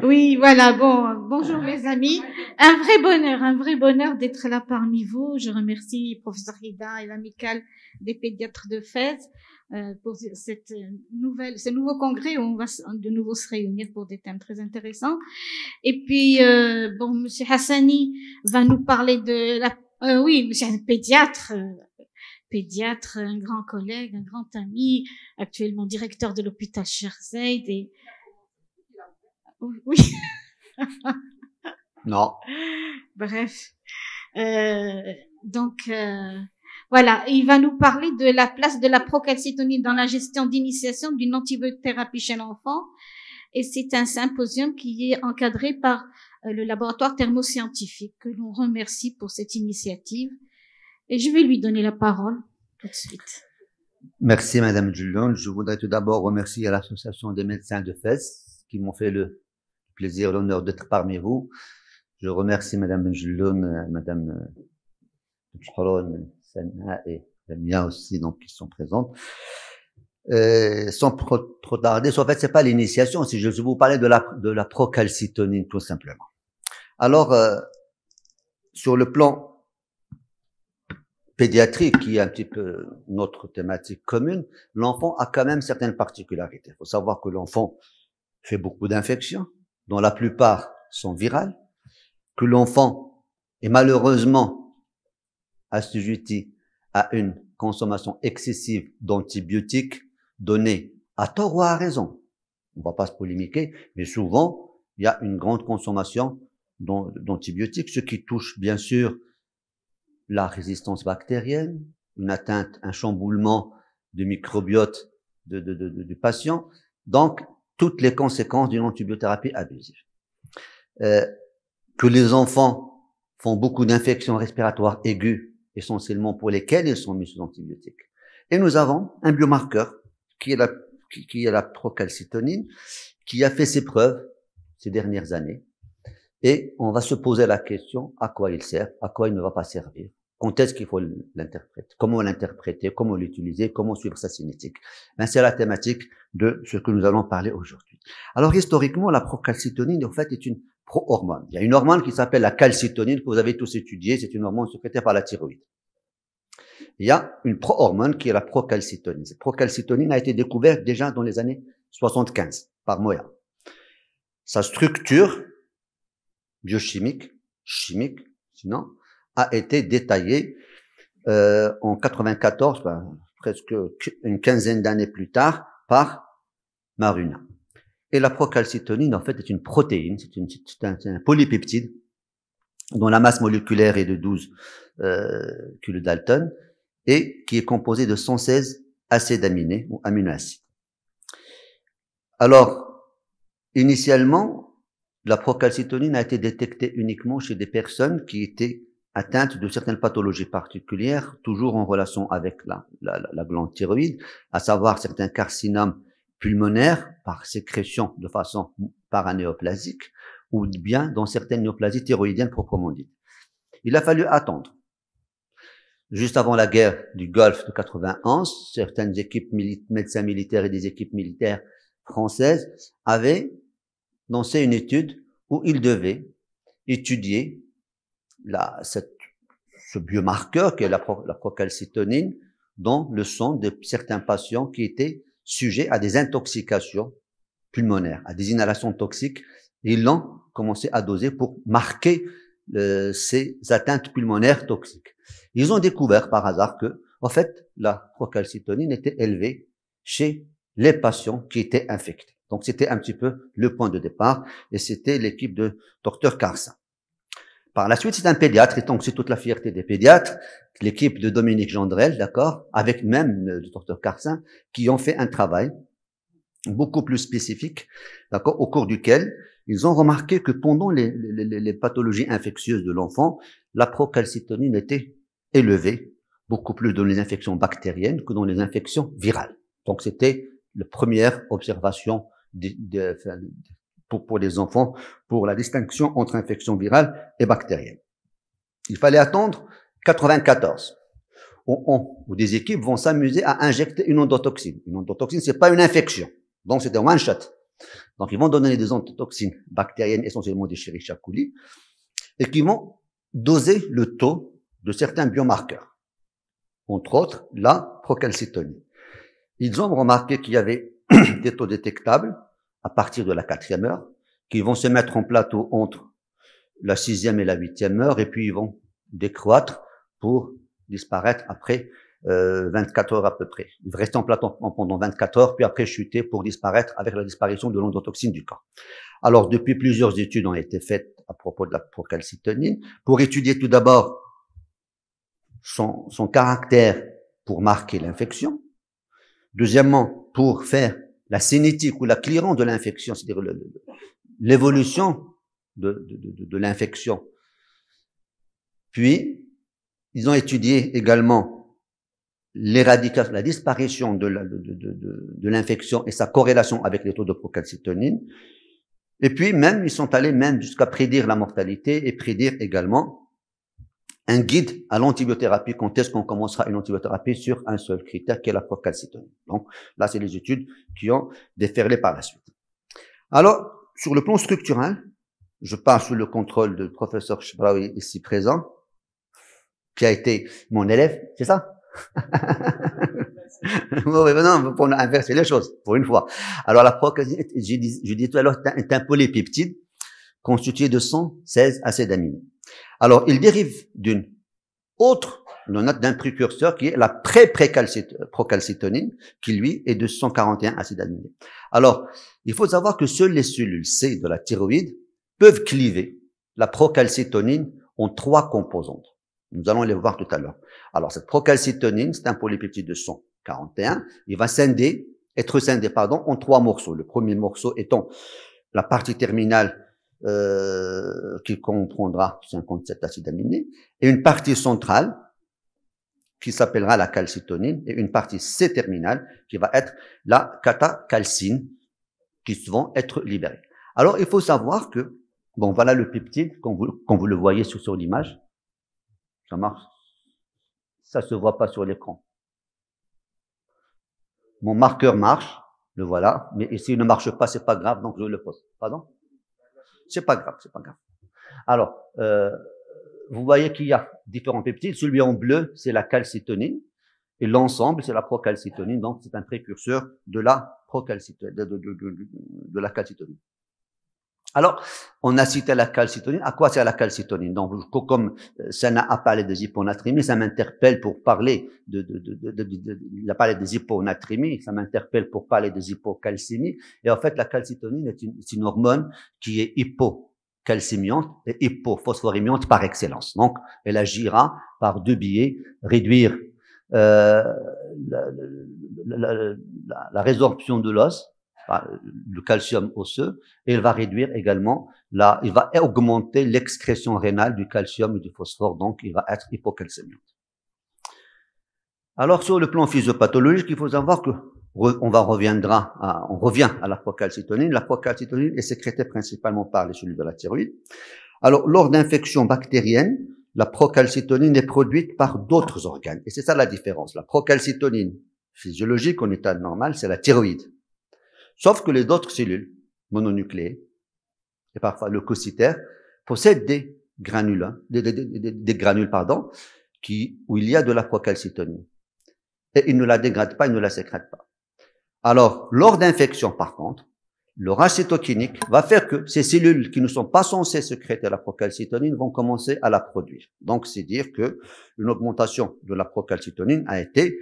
Oui, voilà. Bon, bonjour mes amis. Un vrai bonheur d'être là parmi vous. Je remercie professeur Hida et l'amicale des pédiatres de Fès pour ce nouveau congrès où on va de nouveau se réunir pour des thèmes très intéressants. Et puis, bon, Monsieur Hassani va nous parler de la, oui, Monsieur pédiatre. Pédiatre, un grand collègue, un grand ami, actuellement directeur de l'hôpital Sheikh et oui. Non. Bref. Donc, voilà. Il va nous parler de la place de la procalcitonie dans la gestion d'initiation d'une antibiothérapie chez l'enfant. Et c'est un symposium qui est encadré par le laboratoire thermoscientifique, que l'on remercie pour cette initiative. Et je vais lui donner la parole tout de suite. Merci, Madame Julon. Je voudrais tout d'abord remercier l'Association des médecins de Fès qui m'ont fait le plaisir, l'honneur d'être parmi vous. Je remercie Madame Julon, Madame Tchron, Sana et Lamia aussi, donc, qui sont présentes. Sans trop tarder, en fait, c'est pas l'initiation, si je vais vous parler de la procalcitonine, tout simplement. Alors, sur le plan pédiatrique, qui est un petit peu notre thématique commune, l'enfant a quand même certaines particularités. Il faut savoir que l'enfant fait beaucoup d'infections, dont la plupart sont virales, que l'enfant est malheureusement assujetti à une consommation excessive d'antibiotiques donnés à tort ou à raison. On va pas se polémiquer, mais souvent, il y a une grande consommation d'antibiotiques, ce qui touche bien sûr la résistance bactérienne, une atteinte, un chamboulement du microbiote du patient, donc toutes les conséquences d'une antibiothérapie abusive. Que les enfants font beaucoup d'infections respiratoires aiguës, essentiellement pour lesquelles ils sont mis sous antibiotiques. Et nous avons un biomarqueur qui est la procalcitonine, qui a fait ses preuves ces dernières années. Et on va se poser la question à quoi il sert, à quoi il ne va pas servir. Quand est-ce qu'il faut l'interpréter? Comment l'interpréter? Comment l'utiliser? Comment suivre sa cinétique? Ben, c'est la thématique de ce que nous allons parler aujourd'hui. Alors, historiquement, la procalcitonine, en fait, est une pro-hormone. Il y a une hormone qui s'appelle la calcitonine, que vous avez tous étudiée. C'est une hormone sécrétée par la thyroïde. Il y a une pro-hormone qui est la procalcitonine. Cette procalcitonine a été découverte déjà dans les années 75 par Moya. Sa structure biochimique, chimique, sinon, a été détaillée en 94, presque une quinzaine d'années plus tard, par Maruna. Et la procalcitonine, en fait, est une protéine, c'est un polypeptide dont la masse moléculaire est de 12 kilodalton et qui est composé de 116 acides aminés ou aminoacides. Alors, initialement, la procalcitonine a été détectée uniquement chez des personnes qui étaient atteintes de certaines pathologies particulières, toujours en relation avec la glande thyroïde, à savoir certains carcinomes pulmonaires par sécrétion de façon paranéoplasique, ou bien dans certaines néoplasies thyroïdiennes proprement dites. Il a fallu attendre. Juste avant la guerre du Golfe de 91, certaines équipes médecins militaires et des équipes militaires françaises avaient lancé une étude où ils devaient étudier ce biomarqueur qui est la procalcitonine dans le sang de certains patients qui étaient sujets à des intoxications pulmonaires, à des inhalations toxiques. Ils l'ont commencé à doser pour marquer ces atteintes pulmonaires toxiques. Ils ont découvert par hasard que, en fait, la procalcitonine était élevée chez les patients qui étaient infectés. Donc, c'était un petit peu le point de départ, et c'était l'équipe de Dr Carsin. Par la suite, c'est un pédiatre, et donc c'est toute la fierté des pédiatres, l'équipe de Dominique Gendrel, d'accord, avec même le Dr Carsin, qui ont fait un travail beaucoup plus spécifique, d'accord, au cours duquel ils ont remarqué que pendant les pathologies infectieuses de l'enfant, la procalcitonine était élevée, beaucoup plus dans les infections bactériennes que dans les infections virales. Donc, c'était la première observation pour les enfants, pour la distinction entre infection virale et bactérienne. Il fallait attendre 94. Où des équipes vont s'amuser à injecter une endotoxine. Une endotoxine, c'est pas une infection. Donc, c'est un one shot. Donc, ils vont donner des endotoxines bactériennes, essentiellement des Escherichia coli, et qui vont doser le taux de certains biomarqueurs, entre autres la procalcitonie. Ils ont remarqué qu'il y avait des taux détectables à partir de la 4e heure, qui vont se mettre en plateau entre la 6e et la 8e heure, et puis ils vont décroître pour disparaître après 24 heures à peu près. Ils restent en plateau pendant 24 heures, puis après chuter pour disparaître avec la disparition de l'endotoxine du corps. Alors, depuis plusieurs études ont été faites à propos de la procalcitonine, pour étudier tout d'abord son caractère pour marquer l'infection. Deuxièmement, pour faire la cinétique ou la clearance de l'infection, c'est-à-dire l'évolution de l'infection. Puis, ils ont étudié également l'éradication, la disparition de l'infection et sa corrélation avec les taux de procalcitonine. Et puis, même, ils sont allés même jusqu'à prédire la mortalité et prédire également un guide à l'antibiothérapie, quand est-ce qu'on commencera une antibiothérapie sur un seul critère qui est la procalcitonine. Donc, là, c'est les études qui ont déferlé par la suite. Alors, sur le plan structural, je passe sous le contrôle du professeur Chebraoui ici présent, qui a été mon élève, c'est ça? Oui, non, pour inverser les choses, pour une fois. Alors, la procalcitonine, je dis tout à l'heure, est un polipeptide constitué de 116 acides aminés. Alors, il dérive d'une autre, d'un précurseur qui est la pré-procalcitonine, qui lui est de 141 acides aminés. Alors, il faut savoir que seules les cellules C de la thyroïde peuvent cliver la procalcitonine en 3 composantes. Nous allons les voir tout à l'heure. Alors, cette procalcitonine, c'est un polipeptide de 141. Il va être scindé en 3 morceaux. Le premier morceau étant la partie terminale qui comprendra 57 acides aminés, et une partie centrale qui s'appellera la calcitonine, et une partie C-terminale qui va être la catacalcine, qui vont être libérées. Alors, il faut savoir que, bon, voilà le peptide, quand vous le voyez sur l'image. Ça marche. Ça se voit pas sur l'écran. Mon marqueur marche, le voilà, mais s'il ne marche pas, c'est pas grave, donc je le pose. Pardon? C'est pas grave, c'est pas grave. Alors, vous voyez qu'il y a différents peptides. Celui en bleu, c'est la calcitonine, et l'ensemble, c'est la procalcitonine. Donc, c'est un précurseur de la procalcitonine, de la calcitonine. Alors, on a cité la calcitonine. À quoi sert la calcitonine? Donc, comme Sana a parlé des hyponatrémies, ça m'interpelle pour parler il a parlé des hyponatrémies, ça m'interpelle pour parler des hypocalcémies. Et en fait, la calcitonine est une hormone qui est hypocalcémiante et hypophosphorémiante par excellence. Donc, elle agira par 2 biais, réduire la résorption de l'os, le calcium osseux, et il va réduire également il va augmenter l'excrétion rénale du calcium et du phosphore, donc il va être hypocalcémiante. Alors, sur le plan physiopathologique, il faut savoir que on revient à la procalcitonine. La procalcitonine est sécrétée principalement par les cellules de la thyroïde. Alors, lors d'infections bactériennes, la procalcitonine est produite par d'autres organes. Et c'est ça la différence. La procalcitonine physiologique, en état normal, c'est la thyroïde. Sauf que les autres cellules mononucléées, et parfois leucocytaires, possèdent des granules, où il y a de la procalcitonine. Et ils ne la dégradent pas, ils ne la sécrètent pas. Alors, lors d'infection, par contre, le rage cytokinique va faire que ces cellules qui ne sont pas censées sécréter la procalcitonine vont commencer à la produire. Donc, c'est dire que une augmentation de la procalcitonine a été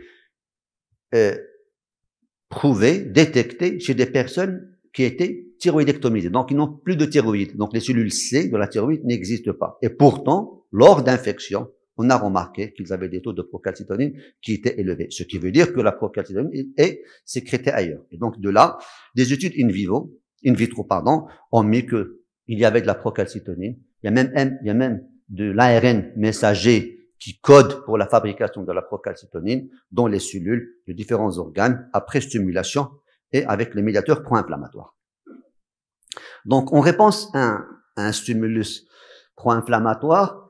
prouvée, détectée chez des personnes qui étaient thyroïdectomisées. Donc, ils n'ont plus de thyroïde. Donc, les cellules C de la thyroïde n'existent pas. Et pourtant, lors d'infection, on a remarqué qu'ils avaient des taux de procalcitonine qui étaient élevés. Ce qui veut dire que la procalcitonine est sécrétée ailleurs. Et donc, de là, des études in vitro, ont mis que il y avait de la procalcitonine. Il y a même de l'ARN messager qui code pour la fabrication de la procalcitonine dans les cellules de différents organes après stimulation et avec les médiateurs pro-inflammatoires. Donc, en réponse à un stimulus pro-inflammatoire,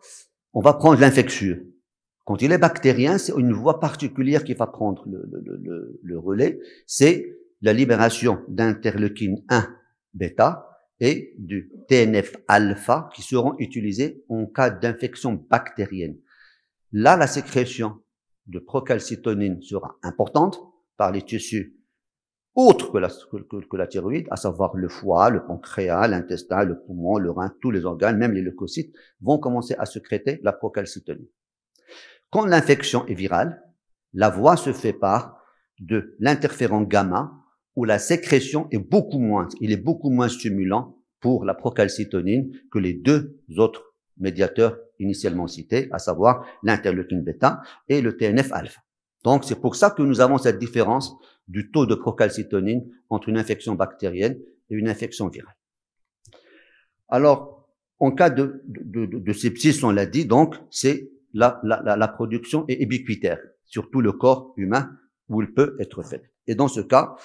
on va prendre l'infectieux. Quand il est bactérien, c'est une voie particulière qui va prendre le relais, c'est la libération d'interleukine 1 bêta et du TNF-alpha qui seront utilisés en cas d'infection bactérienne. Là, la sécrétion de procalcitonine sera importante par les tissus autres que la thyroïde, à savoir le foie, le pancréas, l'intestin, le poumon, le rein, tous les organes, même les leucocytes, vont commencer à sécréter la procalcitonine. Quand l'infection est virale, la voie se fait par de l'interféron gamma, où la sécrétion est beaucoup moins stimulant pour la procalcitonine que les deux autres médiateurs initialement cités, à savoir l'interleukine bêta et le TNF-alpha. Donc, c'est pour ça que nous avons cette différence du taux de procalcitonine entre une infection bactérienne et une infection virale. Alors, en cas de sepsis, on l'a dit, donc, c'est la production est ubiquitaire sur tout le corps humain où il peut être fait. Et dans ce cas,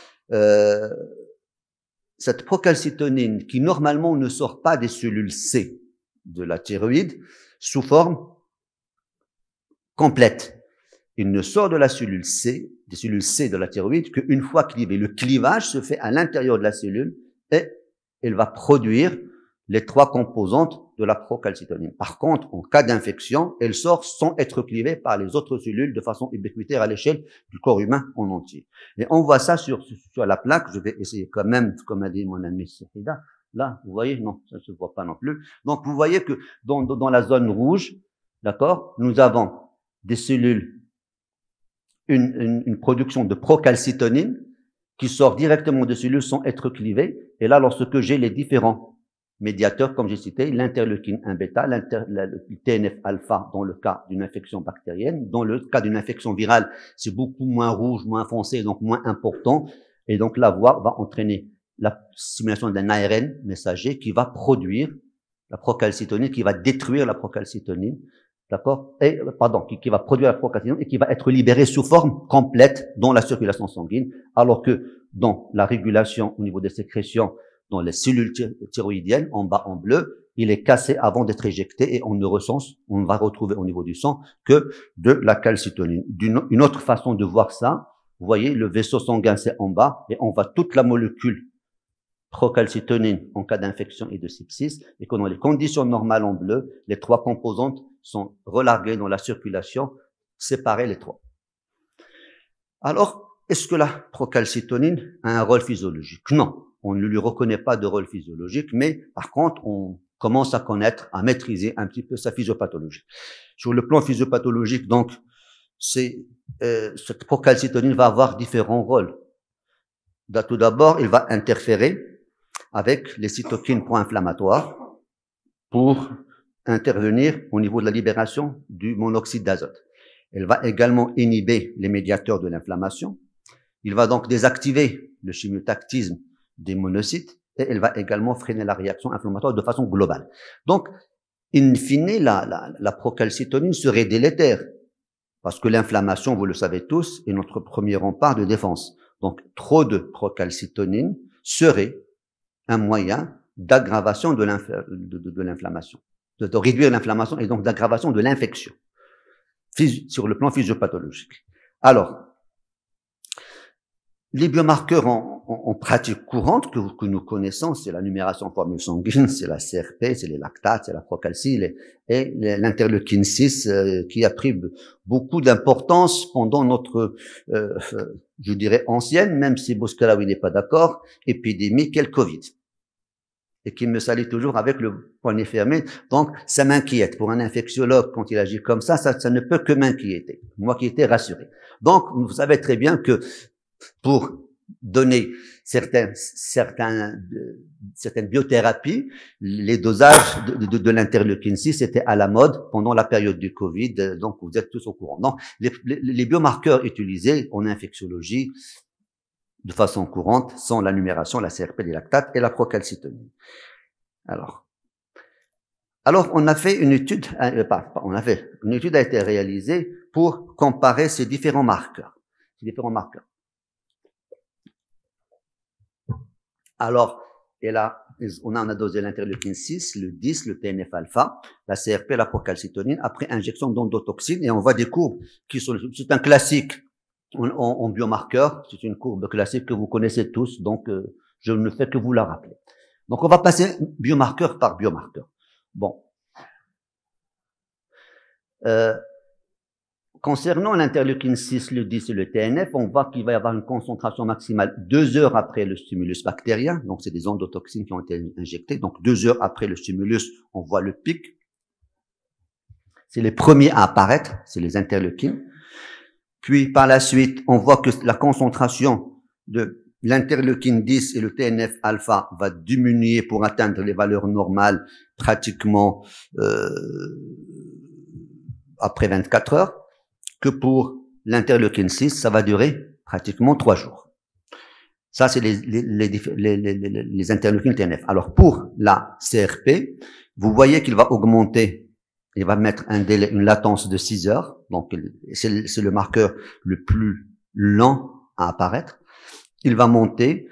cette procalcitonine qui normalement ne sort pas des cellules C de la thyroïde sous forme complète. Il ne sort de la cellule C, des cellules C de la thyroïde, qu'une fois clivée. Le clivage se fait à l'intérieur de la cellule et elle va produire les trois composantes de la procalcitonine. Par contre, en cas d'infection, elle sort sans être clivée par les autres cellules de façon ubiquitaire à l'échelle du corps humain en entier. Et on voit ça sur la plaque. Je vais essayer quand même, comme a dit mon ami Sérida. Là, vous voyez, non, ça ne se voit pas non plus. Donc, vous voyez que dans la zone rouge, d'accord, nous avons des cellules, une production de procalcitonine qui sort directement des cellules sans être clivée. Et là, lorsque j'ai les différents médiateurs, comme j'ai cité, l'interleukine 1 bêta, le TNF-alpha dans le cas d'une infection bactérienne. Dans le cas d'une infection virale, c'est beaucoup moins rouge, moins foncé, donc moins important. Et donc, la voie va entraîner la stimulation d'un ARN messager qui va produire la procalcitonine, qui va détruire la procalcitonine, d'accord? Qui va produire la procalcitonine et qui va être libérée sous forme complète dans la circulation sanguine, alors que dans la régulation au niveau des sécrétions, dans les cellules thyroïdiennes, en bas en bleu, il est cassé avant d'être éjecté et on ne recense, on ne va retrouver au niveau du sang que de la calcitonine. Une autre façon de voir ça, vous voyez, le vaisseau sanguin c'est en bas et on voit toute la molécule procalcitonine en cas d'infection et de sepsis, et que dans les conditions normales en bleu, les trois composantes sont relarguées dans la circulation, séparées les trois. Alors, est-ce que la procalcitonine a un rôle physiologique? Non, on ne lui reconnaît pas de rôle physiologique, mais par contre, on commence à connaître, à maîtriser un petit peu sa physiopathologie. Sur le plan physiopathologique, donc, cette procalcitonine va avoir différents rôles. Tout d'abord, il va interférer avec les cytokines pro-inflammatoires pour intervenir au niveau de la libération du monoxyde d'azote. Elle va également inhiber les médiateurs de l'inflammation. Il va donc désactiver le chimiotactisme des monocytes et elle va également freiner la réaction inflammatoire de façon globale. Donc, in fine, la procalcitonine serait délétère parce que l'inflammation, vous le savez tous, est notre premier rempart de défense. Donc, trop de procalcitonine serait un moyen d'aggravation de l'inflammation, de réduire l'inflammation et donc d'aggravation de l'infection sur le plan physiopathologique. Alors, les biomarqueurs en pratique courante que nous connaissons, c'est la numération formule sanguine, c'est la CRP, c'est les lactates, c'est la procalcie et l'interleukine 6 qui a pris beaucoup d'importance pendant notre, je dirais ancienne, même si Bouskalaoui n'est pas d'accord, épidémie qu'est le Covid. Et qui me salue toujours avec le poignet fermé. Donc, ça m'inquiète. Pour un infectiologue, quand il agit comme ça ne peut que m'inquiéter. Moi qui étais rassuré. Donc, vous savez très bien que pour donner certaines biothérapies, les dosages de l'interleukine 6 étaient à la mode pendant la période du Covid, donc vous êtes tous au courant. Donc, les biomarqueurs utilisés en infectiologie de façon courante sont la numération, la CRP, les lactates et la procalcitonine. Alors, on a fait une étude, une étude a été réalisée pour comparer ces différents marqueurs. Alors, on a dosé l'interleukine 6, le 10, le TNF-alpha, la CRP, la procalcitonine, après injection d'endotoxine, et on voit des courbes qui sont, c'est un classique en biomarqueur, c'est une courbe classique que vous connaissez tous, donc je ne fais que vous la rappeler. Donc, on va passer biomarqueur par biomarqueur. Bon. Concernant l'interleukine 6, le 10 et le TNF, on voit qu'il va y avoir une concentration maximale 2 heures après le stimulus bactérien. Donc, c'est des endotoxines qui ont été injectées. Donc, 2 heures après le stimulus, on voit le pic. C'est les premiers à apparaître, c'est les interleukines. Puis, par la suite, on voit que la concentration de l'interleukine 10 et le TNF alpha va diminuer pour atteindre les valeurs normales pratiquement après 24 heures. Que pour l'interleukine 6, ça va durer pratiquement 3 jours. Ça, c'est les interleukines TNF. Alors, pour la CRP, vous voyez qu'il va augmenter, il va mettre un délai, une latence de 6 heures. Donc, c'est le marqueur le plus lent à apparaître. Il va monter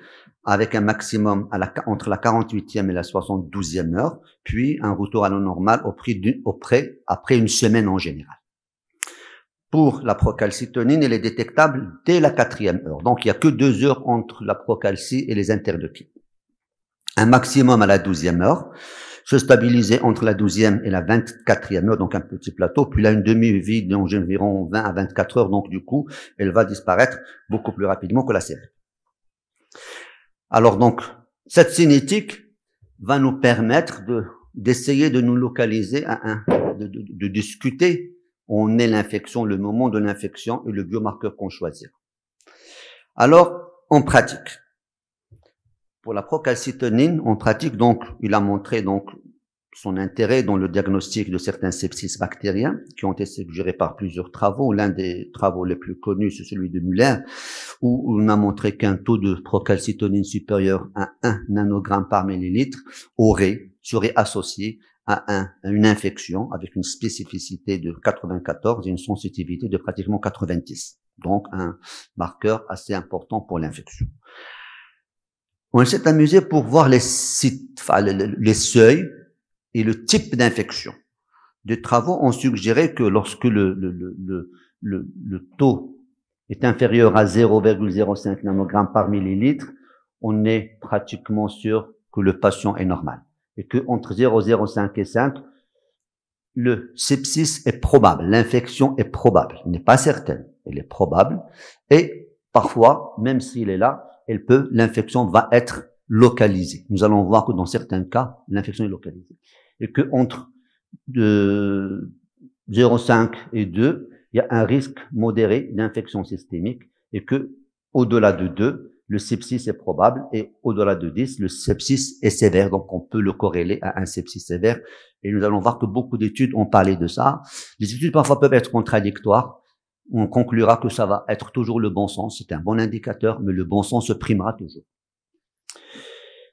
avec un maximum entre la 48e et la 72e heure, puis un retour à la normale après une semaine en général. Pour la procalcitonine, elle est détectable dès la 4e heure. Donc, il n'y a que 2 heures entre la procalcie et les interleukines. Un maximum à la 12e heure, se stabiliser entre la 12e et la 24e heure, donc un petit plateau, puis là, une demi-vie d'environ 20 à 24 heures, donc du coup, elle va disparaître beaucoup plus rapidement que la série. Alors donc, cette cinétique va nous permettre d'essayer de nous localiser de discuter on est l'infection, le moment de l'infection et le biomarqueur qu'on choisira. Alors, en pratique, pour la procalcitonine, en pratique, donc, il a montré donc son intérêt dans le diagnostic de certains sepsis bactériens qui ont été suggérés par plusieurs travaux. L'un des travaux les plus connus, c'est celui de Muller, où on a montré qu'un taux de procalcitonine supérieur à 1 nanogramme par millilitre serait associé à une infection avec une spécificité de 94 et une sensitivité de pratiquement 90. Donc, un marqueur assez important pour l'infection. On s'est amusé pour voir les seuils et le type d'infection. Des travaux ont suggéré que lorsque le taux est inférieur à 0,05 nanogramme par millilitre, on est pratiquement sûr que le patient est normal. Et que entre 0,05 et 5, le sepsis est probable, l'infection est probable, elle n'est pas certaine, elle est probable, et parfois, même s'il est là, l'infection va être localisée. Nous allons voir que dans certains cas, l'infection est localisée. Et que entre 0,5 et 2, il y a un risque modéré d'infection systémique, et que au-delà de 2, le sepsis est probable, et au-delà de 10, le sepsis est sévère. Donc, on peut le corréler à un sepsis sévère. Et nous allons voir que beaucoup d'études ont parlé de ça. Les études, parfois, peuvent être contradictoires. On conclura que ça va être toujours le bon sens. C'est un bon indicateur, mais le bon sens se primera toujours.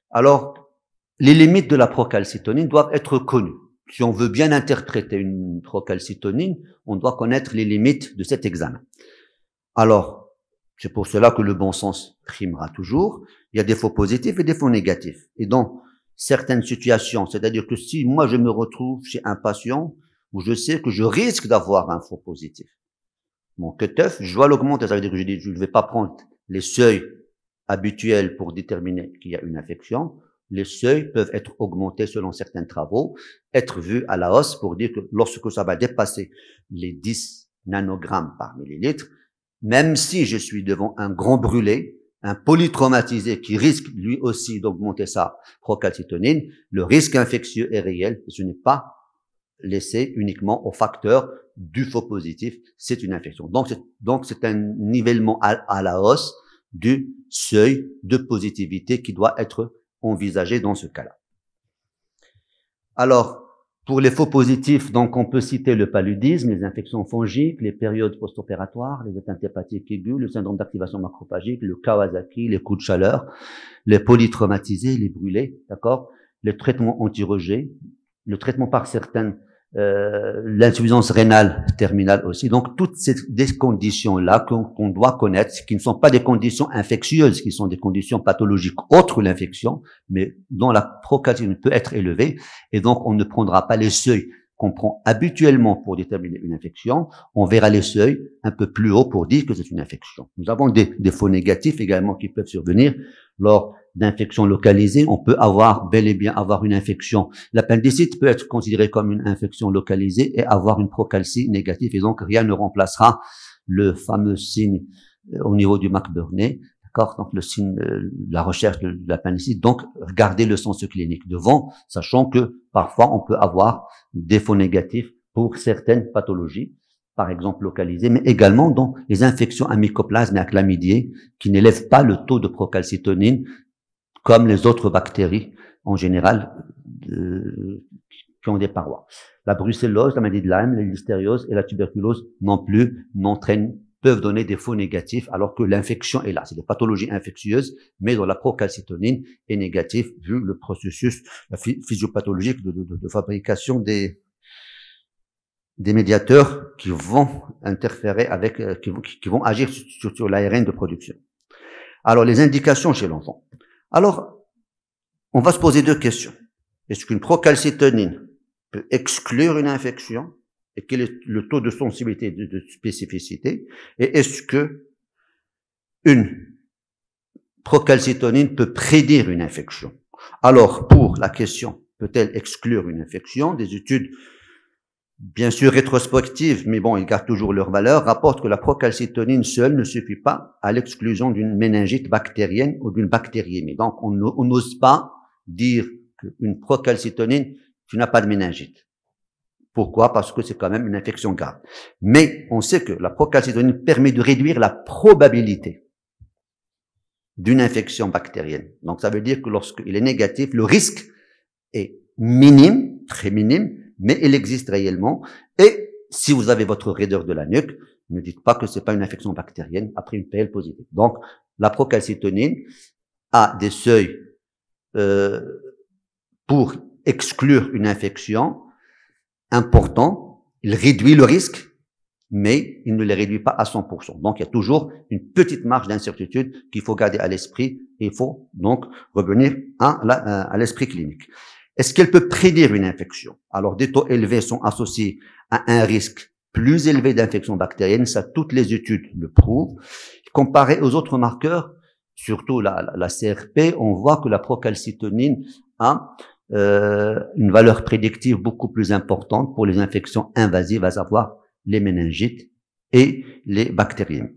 Alors, les limites de la procalcitonine doivent être connues. Si on veut bien interpréter une procalcitonine, on doit connaître les limites de cet examen. Alors, c'est pour cela que le bon sens primera toujours. Il y a des faux positifs et des faux négatifs. Et dans certaines situations, c'est-à-dire que si moi je me retrouve chez un patient où je sais que je risque d'avoir un faux positif, mon cutoff, je dois l'augmenter. Ça veut dire que je ne vais pas prendre les seuils habituels pour déterminer qu'il y a une infection. Les seuils peuvent être augmentés selon certains travaux, être vus à la hausse pour dire que lorsque ça va dépasser les 10 nanogrammes par millilitre, même si je suis devant un grand brûlé, un polytraumatisé qui risque lui aussi d'augmenter sa procalcitonine, le risque infectieux est réel et ce n'est pas laissé uniquement au facteur du faux positif, c'est une infection. Donc c'est un nivellement à la hausse du seuil de positivité qui doit être envisagé dans ce cas-là. Alors, pour les faux positifs, donc on peut citer le paludisme, les infections fongiques, les périodes post-opératoires, les atteintes hépatiques aiguës, le syndrome d'activation macrophagique, le Kawasaki, les coups de chaleur, les polytraumatisés, les brûlés, d'accord, les traitements anti-rejet, le traitement par certaines, l'insuffisance rénale terminale aussi. Donc toutes des conditions-là qu'on doit connaître, qui ne sont pas des conditions infectieuses, qui sont des conditions pathologiques autres que l'infection, mais dont la procalcitonine peut être élevée, et donc on ne prendra pas les seuils qu'on prend habituellement pour déterminer une infection, on verra les seuils un peu plus hauts pour dire que c'est une infection. Nous avons des faux négatifs également qui peuvent survenir lors d'infections localisées. On peut bel et bien avoir une infection. L'appendicite peut être considéré comme une infection localisée et avoir une procalcie négative, et donc rien ne remplacera le fameux signe au niveau du McBurney. D'accord, donc le signe de la recherche de l'appendicite. Donc, regardez le sens clinique devant, sachant que parfois on peut avoir des faux négatifs pour certaines pathologies, par exemple localisées, mais également dans les infections à mycoplasme et à chlamydier qui n'élèvent pas le taux de procalcitonine comme les autres bactéries en général qui ont des parois. La brucellose, la maladie de Lyme, la listériose et la tuberculose non plus peuvent donner des faux négatifs alors que l'infection est là. C'est des pathologies infectieuses, mais dont la procalcitonine est négative vu le processus physiopathologique de fabrication des médiateurs qui vont interférer avec, qui vont agir sur l'ARN de production. Alors, les indications chez l'enfant. Alors, on va se poser deux questions. Est-ce qu'une procalcitonine peut exclure une infection? Et quel est le taux de sensibilité, de spécificité? Et est-ce que une procalcitonine peut prédire une infection? Alors, pour la question, peut-elle exclure une infection? Des études, bien sûr rétrospectives, mais bon, ils gardent toujours leur valeur, rapportent que la procalcitonine seule ne suffit pas à l'exclusion d'une méningite bactérienne ou d'une bactériémie. Donc, on n'ose pas dire qu'une procalcitonine, tu n'as pas de méningite. Pourquoi? Parce que c'est quand même une infection grave. Mais on sait que la procalcitonine permet de réduire la probabilité d'une infection bactérienne. Donc ça veut dire que lorsqu'il est négatif, le risque est minime, très minime, mais il existe réellement. Et si vous avez votre raideur de la nuque, ne dites pas que c'est pas une infection bactérienne après une PL positive. Donc la procalcitonine a des seuils pour exclure une infection important, il réduit le risque, mais il ne le réduit pas à 100%. Donc, il y a toujours une petite marge d'incertitude qu'il faut garder à l'esprit, et il faut donc revenir à l'esprit clinique. Est-ce qu'elle peut prédire une infection? Alors, des taux élevés sont associés à un risque plus élevé d'infection bactérienne, ça toutes les études le prouvent. Comparé aux autres marqueurs, surtout la CRP, on voit que la procalcitonine a une valeur prédictive beaucoup plus importante pour les infections invasives, à savoir les méningites et les bactériens.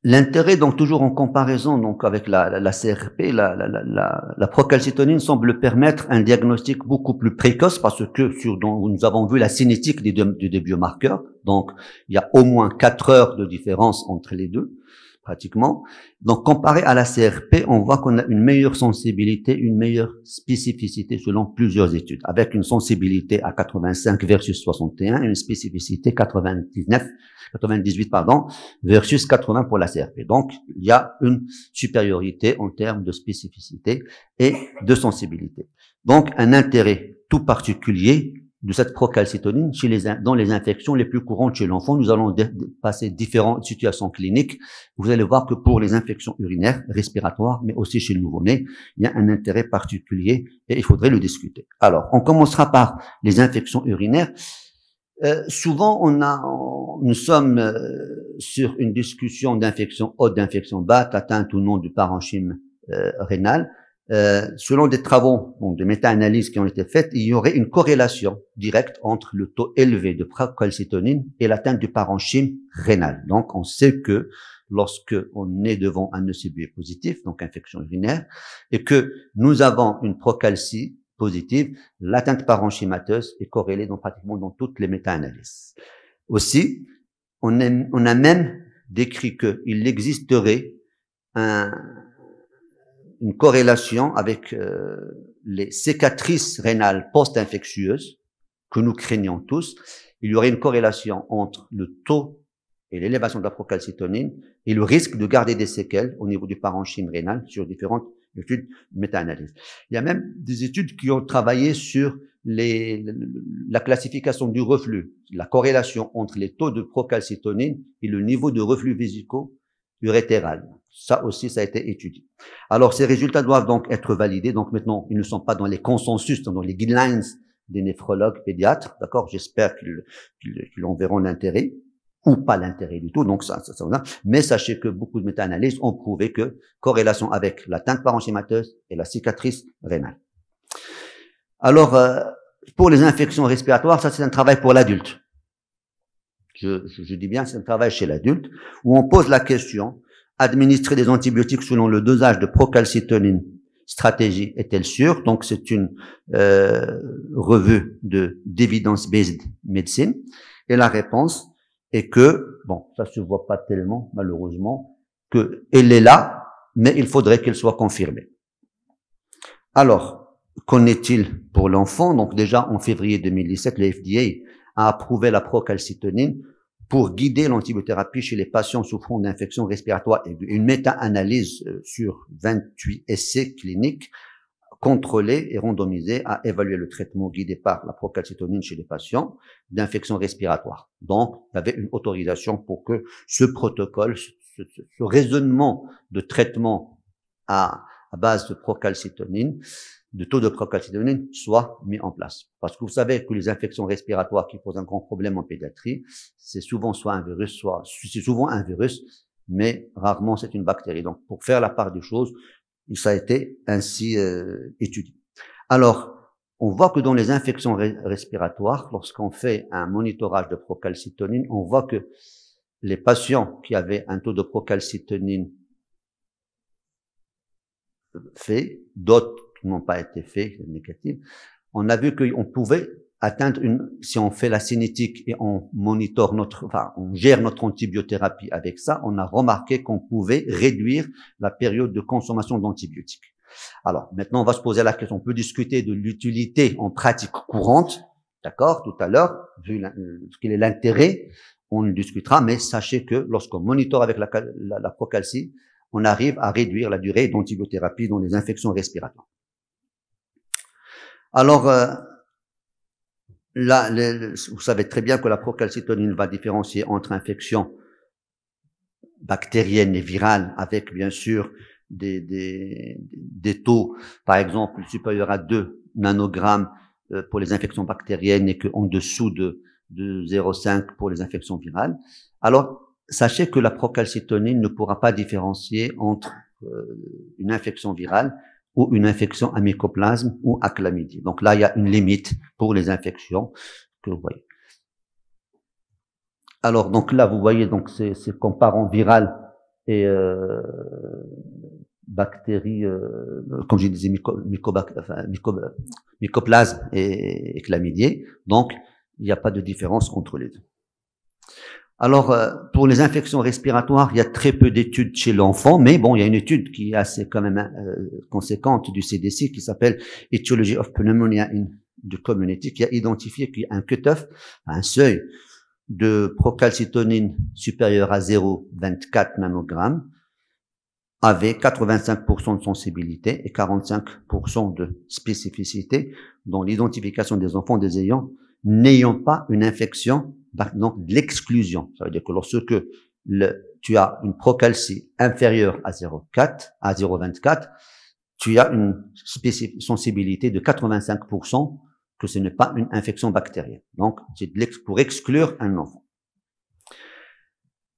L'intérêt, donc toujours en comparaison donc avec la CRP, la procalcitonine semble permettre un diagnostic beaucoup plus précoce parce que nous avons vu la cinétique des biomarqueurs, donc il y a au moins 4 heures de différence entre les deux. Pratiquement. Donc, comparé à la CRP, on voit qu'on a une meilleure sensibilité, une meilleure spécificité selon plusieurs études, avec une sensibilité à 85 versus 61, et une spécificité 98 versus 80 pour la CRP. Donc, il y a une supériorité en termes de spécificité et de sensibilité. Donc, un intérêt tout particulier de cette procalcitonine dans les infections les plus courantes chez l'enfant. Nous allons passer différentes situations cliniques. Vous allez voir que pour les infections urinaires, respiratoires, mais aussi chez le nouveau-né, il y a un intérêt particulier et il faudrait le discuter. Alors, on commencera par les infections urinaires. Souvent, nous sommes sur une discussion d'infection haute, d'infection basse, atteinte ou non du parenchyme rénal. Selon des travaux, des méta-analyses qui ont été faites, il y aurait une corrélation directe entre le taux élevé de procalcitonine et l'atteinte du parenchyme rénal. Donc, on sait que lorsque on est devant un ECBE positif, donc infection urinaire, et que nous avons une procalcie positive, l'atteinte parenchymateuse est corrélée pratiquement dans toutes les méta-analyses. Aussi, on a même décrit qu'il existerait une corrélation avec les cicatrices rénales post-infectieuses que nous craignons tous. Il y aurait une corrélation entre le taux et l'élévation de la procalcitonine et le risque de garder des séquelles au niveau du parenchyme rénal sur différentes études méta-analyses. Il y a même des études qui ont travaillé sur la classification du reflux, la corrélation entre les taux de procalcitonine et le niveau de reflux vésicaux urétérale. Ça aussi, ça a été étudié. Alors, ces résultats doivent donc être validés. Donc maintenant, ils ne sont pas dans les consensus, dans les guidelines des néphrologues pédiatres. D'accord? J'espère qu'ils en verront l'intérêt ou pas l'intérêt du tout. Donc ça. Mais sachez que beaucoup de méta-analyses ont prouvé que corrélation avec l'atteinte parenchymateuse et la cicatrice rénale. Alors, pour les infections respiratoires, ça c'est un travail pour l'adulte. Je dis bien, c'est un travail chez l'adulte où on pose la question: administrer des antibiotiques selon le dosage de procalcitonine, stratégie est-elle sûre? Donc c'est une revue d'evidence-based medicine, et la réponse est que, bon, ça se voit pas tellement malheureusement, que elle est là, mais il faudrait qu'elle soit confirmée. Alors, qu'en est-il pour l'enfant? Donc déjà en février 2017, le FDA a approuvé la procalcitonine pour guider l'antibiothérapie chez les patients souffrant d'infections respiratoires aiguës. Une méta-analyse sur 28 essais cliniques contrôlés et randomisés a évalué le traitement guidé par la procalcitonine chez les patients d'infections respiratoires. Donc, il y avait une autorisation pour que ce protocole, ce raisonnement de traitement à base de procalcitonine, de taux de procalcitonine, soit mis en place. Parce que vous savez que les infections respiratoires qui posent un grand problème en pédiatrie, c'est souvent soit un virus, c'est souvent un virus, mais rarement c'est une bactérie. Donc, pour faire la part des choses, ça a été ainsi étudié. Alors, on voit que dans les infections respiratoires, lorsqu'on fait un monitorage de procalcitonine, on voit que les patients qui avaient un taux de procalcitonine fait, d'autres qui n'ont pas été faits, négatifs, on a vu qu'on pouvait atteindre si on fait la cinétique et on monitore on gère notre antibiothérapie avec ça, on a remarqué qu'on pouvait réduire la période de consommation d'antibiotiques. Alors, maintenant, on va se poser la question, on peut discuter de l'utilité en pratique courante, d'accord, tout à l'heure, vu quel est l'intérêt, on le discutera, mais sachez que lorsqu'on monitore avec la procalcie, on arrive à réduire la durée d'antibiothérapie dans les infections respiratoires. Alors, là, vous savez très bien que la procalcitonine va différencier entre infections bactériennes et virales, avec bien sûr des taux, par exemple, supérieurs à 2 nanogrammes pour les infections bactériennes et qu'en dessous de 0,5 pour les infections virales. Alors, sachez que la procalcitonine ne pourra pas différencier entre une infection virale ou une infection à mycoplasme ou à chlamydie. Donc là, il y a une limite pour les infections que vous voyez. Alors, donc là, vous voyez, donc c'est comparant viral et bactéries, comme je disais, mycoplasme et chlamydie. Donc, il n'y a pas de différence entre les deux. Alors, pour les infections respiratoires, il y a très peu d'études chez l'enfant, mais bon, il y a une étude qui est assez quand même conséquente du CDC qui s'appelle Etiology of Pneumonia in the Community, qui a identifié qu'il y a un cut-off, un seuil de procalcitonine supérieur à 0,24 nanogrammes, avec 85% de sensibilité et 45% de spécificité dans l'identification des enfants n'ayant pas une infection, donc de l'exclusion. Ça veut dire que lorsque tu as une procalcie inférieure à 0,24, tu as une sensibilité de 85% que ce n'est pas une infection bactérienne. Donc, c'est pour exclure un enfant.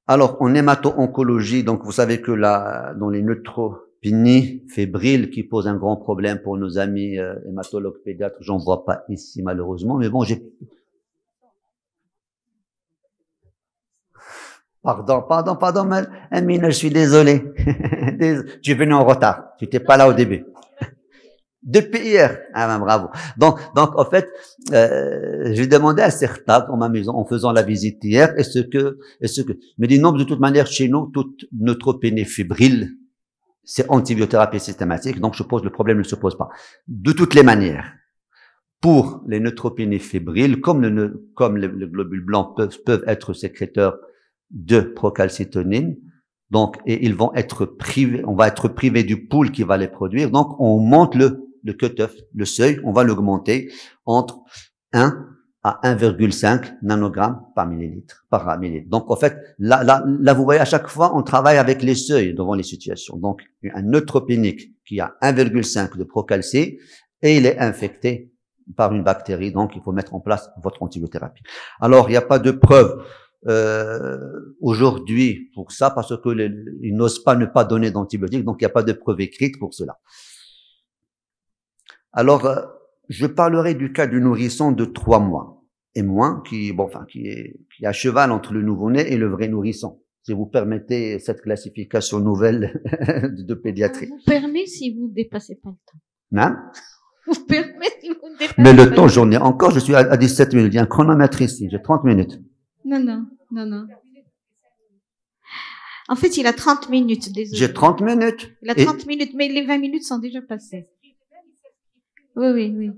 Alors, en hémato-oncologie, donc vous savez que dans les neutropénies fébriles qui posent un grand problème pour nos amis hématologues pédiatres, j'en vois pas ici malheureusement, mais bon, Pardon, Amine, je suis désolé. Tu es venu en retard. Tu n'étais pas là au début. Depuis hier. Ah ben, bravo. Donc, en fait, j'ai demandé à certains dans ma maison, en faisant la visite hier, mais dis non, de toute manière, chez nous, toute neutropénie fébrile, c'est antibiothérapie systématique, donc le problème ne se pose pas. De toutes les manières, pour les neutropénies fébriles, comme les globules blancs peuvent être sécréteurs de procalcitonine, donc, et ils vont être privés, on va être privé du pool qui va les produire, donc on monte le cut-off, le seuil, on va l'augmenter entre 1 à 1,5 nanogrammes par millilitre. Donc, en fait, là, vous voyez, à chaque fois, on travaille avec les seuils devant les situations. Donc, un neutropénique qui a 1,5 de procalcée et il est infecté par une bactérie. Donc, il faut mettre en place votre antibiothérapie. Alors, il n'y a pas de preuve aujourd'hui pour ça parce que ils n'osent pas ne pas donner d'antibiotiques. Donc, il n'y a pas de preuve écrite pour cela. Alors, je parlerai du cas du nourrisson de 3 mois et moins qui est à cheval entre le nouveau-né et le vrai nourrisson. Si vous permettez cette classification nouvelle de pédiatrie. Vous permet si vous ne dépassez pas le temps. Non? Vous permet si vous ne dépassez Mais le pas temps, j'en ai encore, je suis à 17 minutes. Il y a un chronomètre ici, j'ai 30 minutes. Non. En fait, il a 30 minutes, désolé. J'ai 30 minutes. Il a 30 minutes, mais les 20 minutes sont déjà passées. Oui.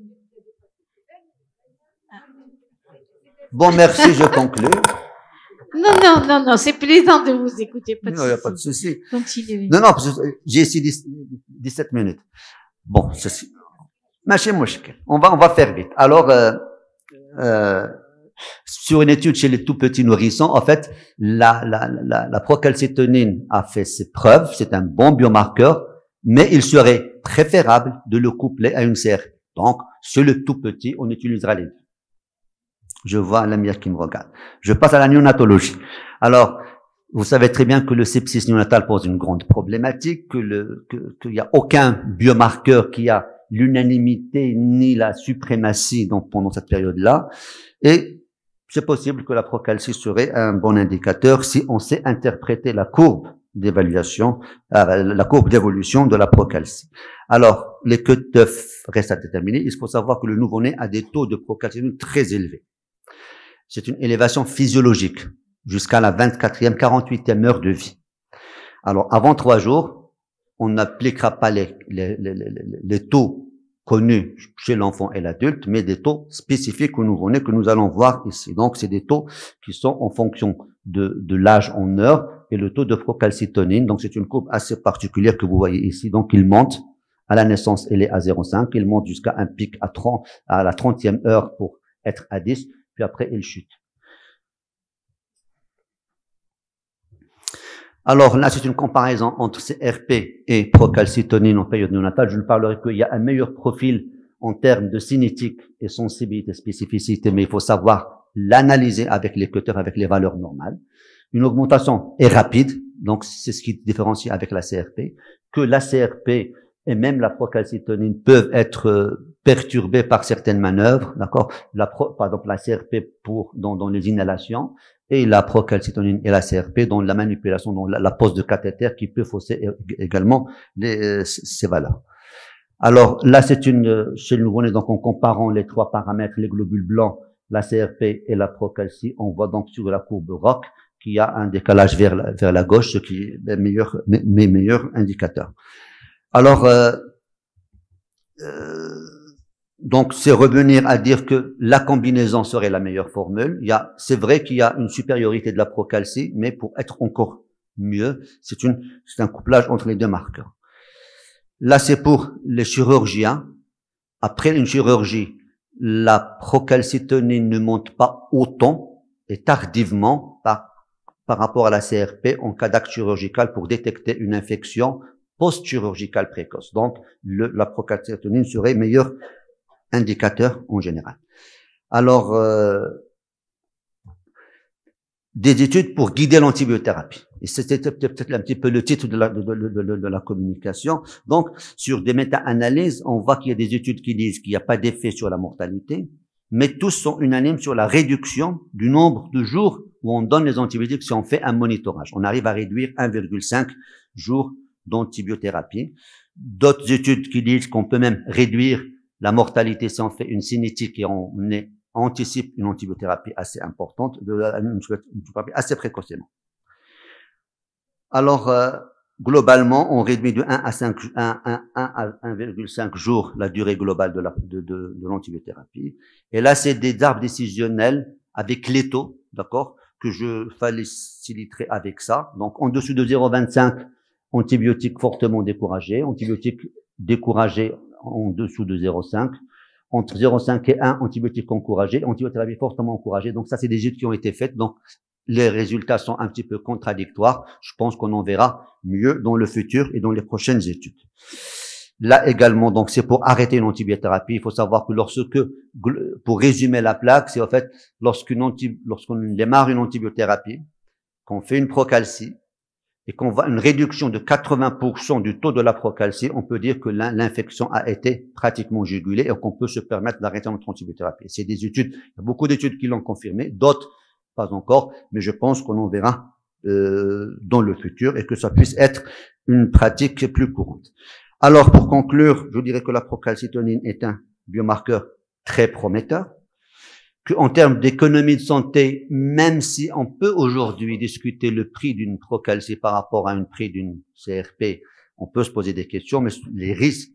Bon, merci, je conclue. Non, c'est plaisant de vous écouter. Non, il n'y a pas de souci. Continuez. Non, parce que j'ai ici 17 minutes. Bon, ceci. On va faire vite. Alors, sur une étude chez les tout petits nourrissons, en fait, la procalcétonine a fait ses preuves. C'est un bon biomarqueur, mais il serait préférable de le coupler à une CRP. Donc, sur le tout petit, on utilisera les deux. Je vois l'ami qui me regarde. Je passe à la néonatologie. Alors, vous savez très bien que le sepsis néonatal pose une grande problématique, qu'il n'y a aucun biomarqueur qui a l'unanimité ni la suprématie pendant cette période-là. Et c'est possible que la procalcie serait un bon indicateur si on sait interpréter la courbe d'évaluation, la courbe d'évolution de la procalcie. Alors, les cutoffs restent à déterminer. Il faut savoir que le nouveau-né a des taux de procalcétonine très élevés. C'est une élévation physiologique jusqu'à la 24e, 48e heure de vie. Alors, avant 3 jours, on n'appliquera pas les taux connus chez l'enfant et l'adulte, mais des taux spécifiques au nouveau-né que nous allons voir ici. Donc, c'est des taux qui sont en fonction de l'âge en heure et le taux de procalcétonine. Donc, c'est une courbe assez particulière que vous voyez ici. Donc, il monte. À la naissance, elle est à 0,5. Il monte jusqu'à un pic à la 30e heure pour être à 10. Puis après, il chute. Alors là, c'est une comparaison entre CRP et procalcétonine en période néonatale. Je ne parlerai qu'il y a un meilleur profil en termes de cinétique et sensibilité, spécificité, mais il faut savoir l'analyser avec les cutters, avec les valeurs normales. Une augmentation est rapide, donc c'est ce qui différencie avec la CRP, que la CRP et même la procalcétonine peuvent être perturbées par certaines manœuvres, d'accord? Par exemple, la CRP dans les inhalations et la procalcétonine et la CRP dans la manipulation, dans la pose de cathéter qui peut fausser également ces valeurs. Alors là, c'est chez le nouveau-né, donc en comparant les 3 paramètres, les globules blancs, la CRP et la procalcie, on voit donc sur la courbe ROC qu'il y a un décalage vers la gauche, ce qui est meilleur indicateur. Alors, donc c'est revenir à dire que la combinaison serait la meilleure formule. C'est vrai qu'il y a une supériorité de la procalcie, mais pour être encore mieux, c'est un couplage entre les deux marqueurs. Là, c'est pour les chirurgiens. Après une chirurgie, la procalcétonine ne monte pas autant et tardivement par rapport à la CRP en cas d'acte chirurgical pour détecter une infection post-chirurgicale précoce. Donc, la procalcétonine serait meilleur indicateur en général. Alors, des études pour guider l'antibiothérapie. Et c'était peut-être un petit peu le titre de la communication. Donc, sur des méta-analyses, on voit qu'il y a des études qui disent qu'il n'y a pas d'effet sur la mortalité, mais tous sont unanimes sur la réduction du nombre de jours où on donne les antibiotiques si on fait un monitorage. On arrive à réduire 1,5 jours d'antibiothérapie. D'autres études qui disent qu'on peut même réduire la mortalité si on fait une cinétique et on anticipe une antibiothérapie assez importante, une antibiothérapie assez précocement. Alors, globalement, on réduit de 1 à 1,5 jours la durée globale de l'antibiothérapie. Et là, c'est des arbres décisionnels avec les taux, d'accord, que je faciliterai avec ça. Donc, en dessous de 0,25, antibiotiques fortement découragés, antibiotiques découragés en dessous de 0,5, entre 0,5 et 1, antibiotiques encouragés, antibiothérapie fortement encouragée. Donc ça, c'est des études qui ont été faites. Donc les résultats sont un petit peu contradictoires. Je pense qu'on en verra mieux dans le futur et dans les prochaines études. Là également, donc c'est pour arrêter une antibiothérapie. Il faut savoir que pour résumer la plaque, c'est en fait lorsqu'on démarre une antibiothérapie, qu'on fait une procalcie et qu'on voit une réduction de 80% du taux de la procalcie, on peut dire que l'infection a été pratiquement jugulée et qu'on peut se permettre d'arrêter notre antibiothérapie. C'est des études, il y a beaucoup d'études qui l'ont confirmé, d'autres pas encore, mais je pense qu'on en verra dans le futur et que ça puisse être une pratique plus courante. Alors, pour conclure, je dirais que la procalcitonine est un biomarqueur très prometteur, qu'en termes d'économie de santé, même si on peut aujourd'hui discuter le prix d'une procalcie par rapport à un prix d'une CRP, on peut se poser des questions, mais les risques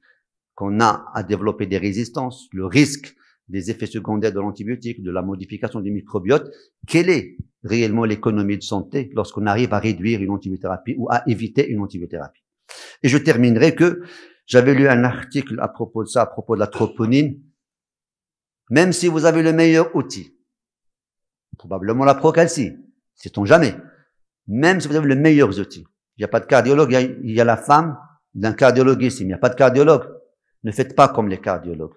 qu'on a à développer des résistances, le risque des effets secondaires de l'antibiotique, de la modification du microbiote, quelle est réellement l'économie de santé lorsqu'on arrive à réduire une antibiothérapie ou à éviter une antibiothérapie? Et je terminerai que j'avais lu un article à propos de ça, à propos de la troponine. Même si vous avez le meilleur outil, probablement la procalcie, sait-on jamais. Même si vous avez le meilleur outil, il n'y a pas de cardiologue, il y a la femme d'un cardiologue ici, mais il n'y a pas de cardiologue. Ne faites pas comme les cardiologues.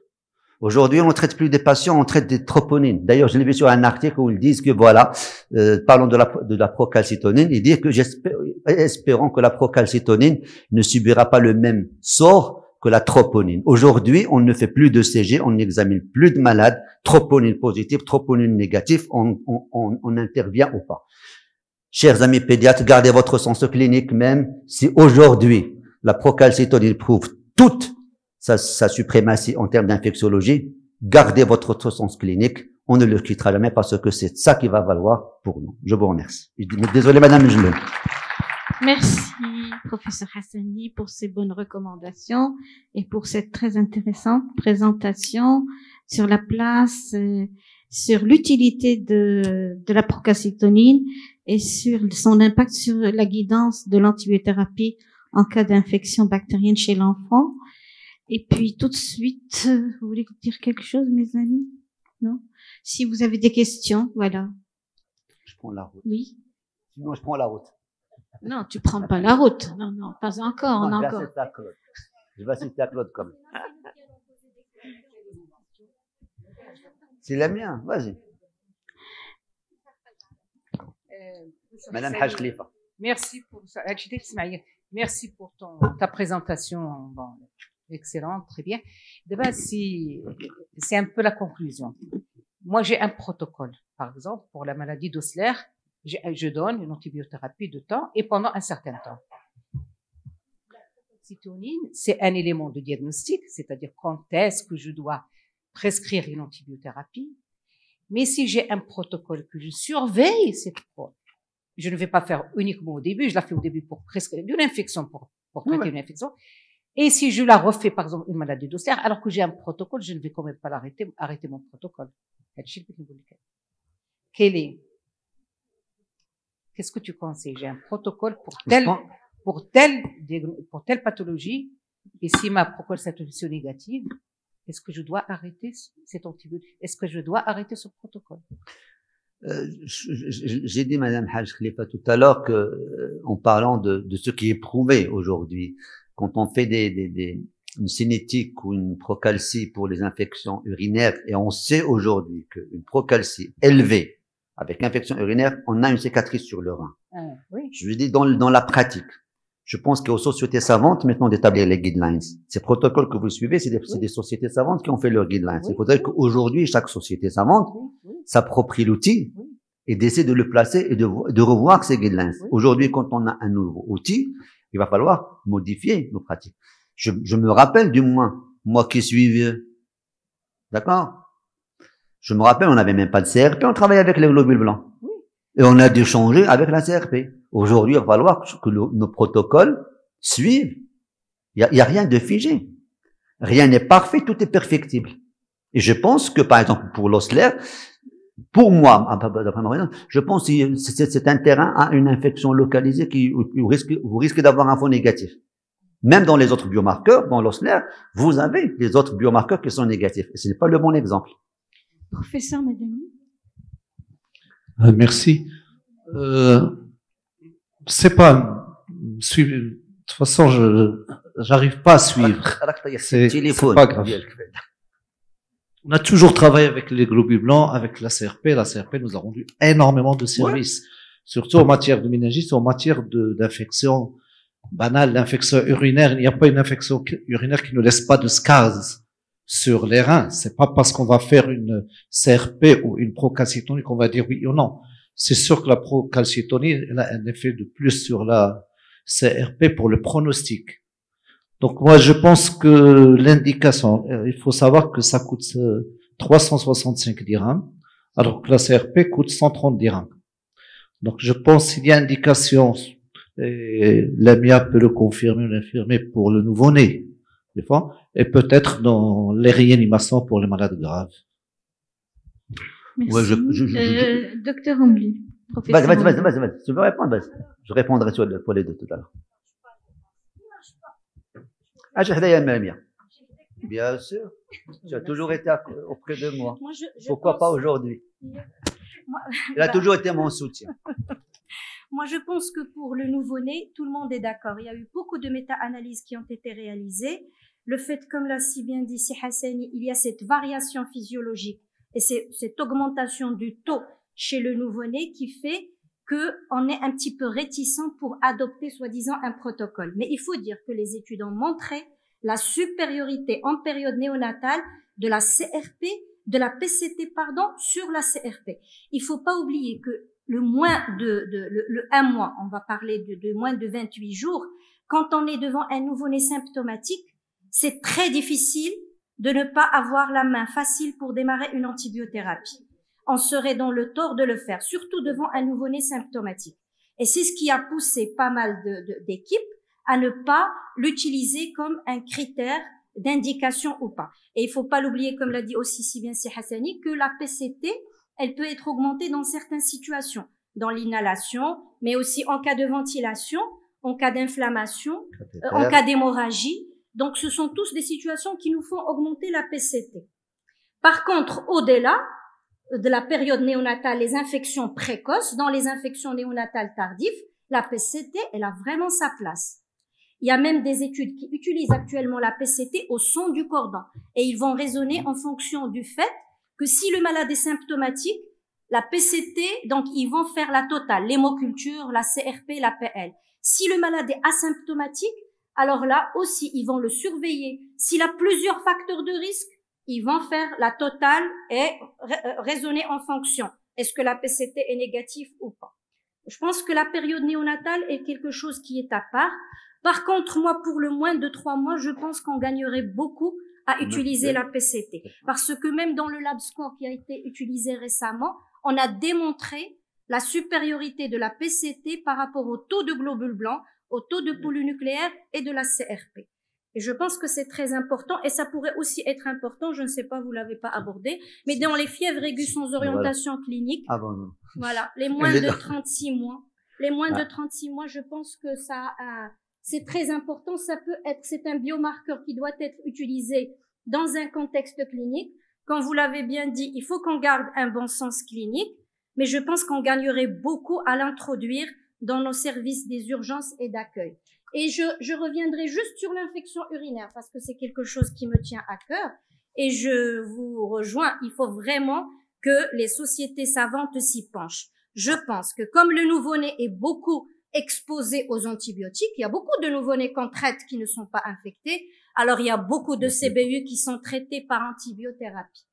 Aujourd'hui, on ne traite plus des patients, on traite des troponines. D'ailleurs, je l'ai vu sur un article où ils disent que voilà, parlons de la procalcitonine, ils disent que espérons que la procalcitonine ne subira pas le même sort que la troponine. Aujourd'hui, on ne fait plus de CG, on n'examine plus de malades, troponine positive, troponine négative, on intervient ou pas. Chers amis pédiatres, gardez votre sens clinique même si aujourd'hui la procalcitonine prouve toute sa suprématie en termes d'infectiologie, gardez votre sens clinique, on ne le quittera jamais parce que c'est ça qui va valoir pour nous. Je vous remercie. Désolé, Madame Jumel. Merci, professeur Hassani, pour ces bonnes recommandations et pour cette très intéressante présentation sur la place, sur l'utilité de la procalcitonine et sur son impact sur la guidance de l'antibiothérapie en cas d'infection bactérienne chez l'enfant. Et puis tout de suite, vous voulez dire quelque chose, mes amis? Non? Si vous avez des questions, voilà. Je prends la route. Oui. Sinon, je prends la route. Non, tu prends pas la route. Non, non, pas encore. Non, on a encore. Je vais assister à Claude comme. C'est la mienne, vas-y. Madame Haj Khalifa. Merci pour ça. Merci pour ta présentation. Bon, excellente, très bien. D'abord, c'est un peu la conclusion. Moi, j'ai un protocole. Par exemple, pour la maladie d'Osler, je donne une antibiothérapie de temps et pendant un certain temps. Cytonine, c'est un élément de diagnostic, c'est-à-dire quand est-ce que je dois prescrire une antibiothérapie. Mais si j'ai un protocole que je surveille, je ne vais pas faire uniquement au début, je la fais au début pour prescrire une infection, pour traiter une infection. Et si je la refais, par exemple, une maladie d'Osler, alors que j'ai un protocole, je ne vais quand même pas arrêter mon protocole. Qu'est-ce que tu conseilles? J'ai un protocole pour telle pathologie, et si ma procalcitonine est négative, est-ce que je dois arrêter cet antibiotique? Est-ce que je dois arrêter ce protocole? J'ai dit, Madame Haj Khalifa, tout à l'heure en parlant de ce qui est prouvé aujourd'hui, quand on fait une cinétique ou une procalcie pour les infections urinaires, et on sait aujourd'hui qu'une procalcie élevée avec infection urinaire, on a une cicatrice sur le rein. Oui. Je dis dans la pratique. Je pense qu'aux sociétés savantes, maintenant, d'établir les guidelines. Ces protocoles que vous suivez, c'est des sociétés savantes qui ont fait leurs guidelines. Il faudrait qu'aujourd'hui, chaque société savante s'approprie l'outil et d'essayer de le placer et de revoir ces guidelines. Aujourd'hui, quand on a un nouveau outil, il va falloir modifier nos pratiques. Je me rappelle, du moins, moi qui suis vieux. D'accord? Je me rappelle, on n'avait même pas de CRP, on travaillait avec les globules blancs. Et on a dû changer avec la CRP. Aujourd'hui, il va falloir que nos protocoles suivent. Il y a rien de figé. Rien n'est parfait, tout est perfectible. Et je pense que, par exemple, pour l'Osler, pour moi, je pense que c'est un terrain à une infection localisée vous risquez d'avoir un faux négatif. Même dans les autres biomarqueurs, dans l'OSNER, vous avez les autres biomarqueurs qui sont négatifs. Et ce n'est pas le bon exemple. Professeur Madani. Merci. C'est pas suivre. De toute façon, j'arrive pas à suivre. C'est pas grave. On a toujours travaillé avec les globules blancs, avec la CRP. La CRP nous a rendu énormément de services, surtout en matière de méningite, en matière d'infection banale, d'infection urinaire. Il n'y a pas une infection urinaire qui ne laisse pas de scars sur les reins. C'est pas parce qu'on va faire une CRP ou une procalcitonie qu'on va dire oui ou non. C'est sûr que la procalcitonie elle a un effet de plus sur la CRP pour le pronostic. Donc moi je pense que l'indication, il faut savoir que ça coûte 365 dirhams, alors que la CRP coûte 130 dirhams. Donc je pense qu'il y a indication, et l'AMIA peut le confirmer ou l'infirmer pour le nouveau-né, des fois, et peut-être dans les réanimations pour les malades graves. Merci. Ouais, Docteur Ombli. Vas-y. Tu veux répondre, vas-y. Je répondrai pour les deux tout à l'heure. Bien sûr. Tu as toujours été auprès de moi. Pourquoi pas aujourd'hui? Il a toujours été mon soutien. Moi, je pense que pour le nouveau-né, tout le monde est d'accord. Il y a eu beaucoup de méta-analyses qui ont été réalisées. Le fait, comme l'a si bien dit Si Hassani, il y a cette variation physiologique et cette augmentation du taux chez le nouveau-né qui fait qu'on est un petit peu réticent pour adopter soi-disant un protocole. Mais il faut dire que les études ont montré la supériorité en période néonatale de la CRP, de la PCT, sur la CRP. Il faut pas oublier que le un mois, on va parler de moins de 28 jours, quand on est devant un nouveau-né symptomatique, c'est très difficile de ne pas avoir la main facile pour démarrer une antibiothérapie. On serait dans le tort de le faire, surtout devant un nouveau-né symptomatique. Et c'est ce qui a poussé pas mal d'équipes à ne pas l'utiliser comme un critère d'indication ou pas. Et il faut pas l'oublier, comme l'a dit aussi si bien Si Hassani, que la PCT, elle peut être augmentée dans certaines situations, dans l'inhalation, mais aussi en cas de ventilation, en cas d'inflammation, en cas d'hémorragie. Donc, ce sont tous des situations qui nous font augmenter la PCT. Par contre, au-delà de la période néonatale, les infections précoces, dans les infections néonatales tardives, la PCT, elle a vraiment sa place. Il y a même des études qui utilisent actuellement la PCT au son du cordon et ils vont raisonner en fonction du fait que si le malade est symptomatique, la PCT, donc ils vont faire la totale, l'hémoculture, la CRP, la PL. Si le malade est asymptomatique, alors là aussi, ils vont le surveiller. S'il a plusieurs facteurs de risque, ils vont faire la totale et raisonner en fonction. Est-ce que la PCT est négative ou pas? Je pense que la période néonatale est quelque chose qui est à part. Par contre, moi, pour le moins de 3 mois, je pense qu'on gagnerait beaucoup à utiliser la PCT. Parce que même dans le LabScore qui a été utilisé récemment, on a démontré la supériorité de la PCT par rapport au taux de globules blancs, au taux de polynucléaires et de la CRP. Et je pense que c'est très important et ça pourrait aussi être important, je ne sais pas, vous l'avez pas abordé, mais dans les fièvres aiguës sans orientation clinique, voilà, les moins de 36 mois, de 36 mois, je pense que ça, c'est très important, ça peut être, c'est un biomarqueur qui doit être utilisé dans un contexte clinique. Comme vous l'avez bien dit, il faut qu'on garde un bon sens clinique, mais je pense qu'on gagnerait beaucoup à l'introduire dans nos services des urgences et d'accueil. Et je reviendrai juste sur l'infection urinaire parce que c'est quelque chose qui me tient à cœur et je vous rejoins. Il faut vraiment que les sociétés savantes s'y penchent. Je pense que comme le nouveau-né est beaucoup exposé aux antibiotiques, il y a beaucoup de nouveau-nés qu'on traite qui ne sont pas infectés. Alors il y a beaucoup de CBU qui sont traités par antibiothérapie.